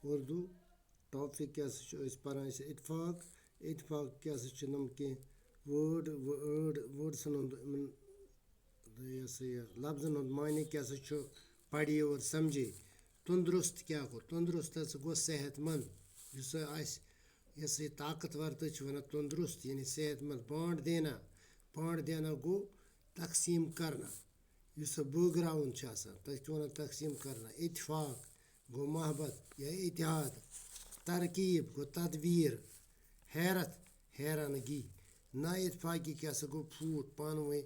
Urdu topic کیٛاہ سا چھُ أسۍ پَران أسۍ اتفاق اتفاق کیٛاہ سا چھُ نۄم کینٛہہ وٲڈسَن ہُنٛد یہِ ہسا یہِ لفظن ہُنٛد معنے کیٛاہ سا چھُ پَڑے اور سَمجھے تنٛدرُست کیٛاہ گوٚو تنٛدرُست ہسا گوٚو صحت منٛد یُس آسہِ یہِ ہسا یہِ طاقتور تٔتھۍ چھِ وَنان تنٛدرُست یعنی صحت منٛد بانٛڈ دینا گوٚو تقسیٖم کرنا یُس سُہ بٲگراوُن چھُ آسان تَتھ چھِ وَنان تقسیٖم کرنا اتفاق گوٚو محبت یا اتحاد ترکیٖب گوٚو تدبیٖر حیرت حیرانگی نا اتفاقی کیٛاہ سا گوٚو پھوٗٹ پانہٕ ؤنۍ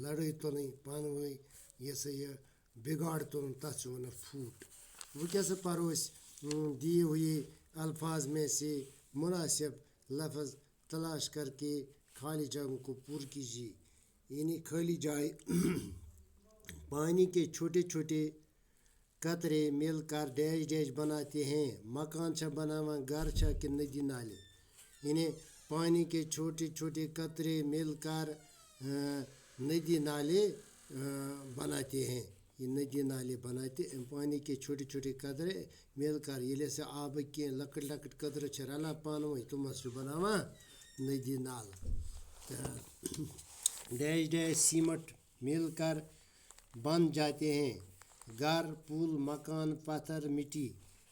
لڑٲے تُلٕنۍ پانہٕ ؤنۍ یہِ ہسا یہِ بِگاڑ تُلُن تَتھ چھِ وَنان پھوٗٹ وۄنۍ کیٛاہ سا پَرو أسۍ دیے ہوئے الفاظ میں سے مناسب لفظ تلاش کر کے خالی جگہوں کو پر کیجیے یعنی خالی جائے پانی کے چھوٹے چھوٹے قطرے مل کر ڈیش ڈیش بناتے ہیں مکان چھا بناوان گھر چھا کہ ندی نالے یعنی پانی کے چھوٹے چھوٹے قطرے مل کر ندی نالے بناتے ہیں یہ ندی نالے بناتے پانی کے چھوٹے چھوٹے قطرے مل کر ییٚلہِ ہسا آبٕکۍ کینٛہہ لۄکٕٹۍ لۄکٕٹۍ قطرٕ چھِ رلان پانہٕ ؤنۍ تِم حظ چھِ بناوان ندی نالہٕ تہٕ ڈیش ڈیش سیٖمٹ مل کر بن جاتے ہیں گھر پل مکان پتھر مٹی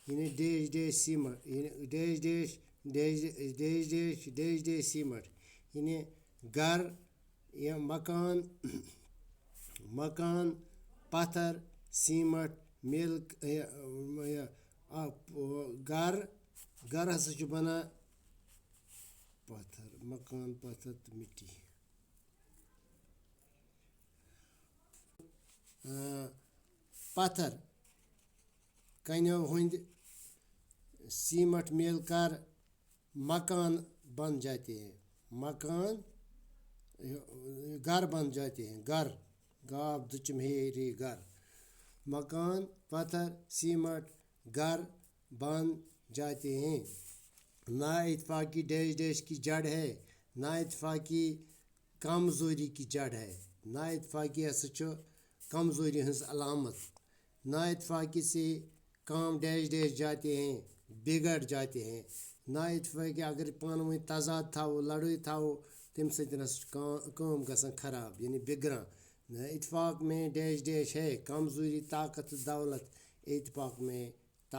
یعنی ڈیش ڈیش سیٖمٹ یعنی ڈیش ڈیش سیٖمٹ یعنی گھر یا مکان پتھر سیٖمٹ مل گھر ہسا چھُ بنان پتھر مکان پتھر تہٕ مٹی پتھر کنیو ہٕنٛدۍ سیٖمٹ مل کر مکان بن جاتے ہیں گھر بن جاتے ہیں گھر گاو دٔچھُم ہے رے گھر مکان پتھر سیٖمٹ گھر بن جاتے ہیں نا اتفاقی ڈیش ڈیش کی جڑ ہے نا اتفاقی کمزوری کی جڑ ہے نا اتفاقی ہسا چھُ کمزوری ہٕنٛز علامت نا اتفاقی سے کام ڈیش ڈیش جاتے ہیں بگڑ جاتے ہیں نا اتفاقی اگر پانہٕ ؤنۍ تضاد تھاوو لڑٲے تھاوو تمہِ سۭتۍ ہسا چھِ کٲم گژھان خراب یعنی بگڑان اتفاق میں ڈیش ڈیش ہے کمزوری طاقت دولت اتفاق میں